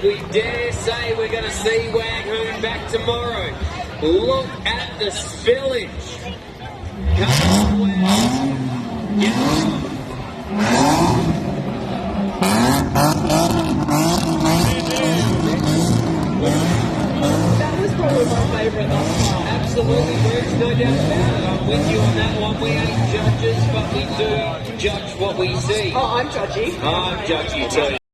we dare say we're going to see WAGGHOON back tomorrow. Look at the spillage. Come on, WAGGHOON. Get That was probably my favourite thus far. Absolutely, Bruce, no doubt about it. I'm with you on that one. We ain't judges, but we do judge what we see. Oh, I'm judgy. I'm judgy too.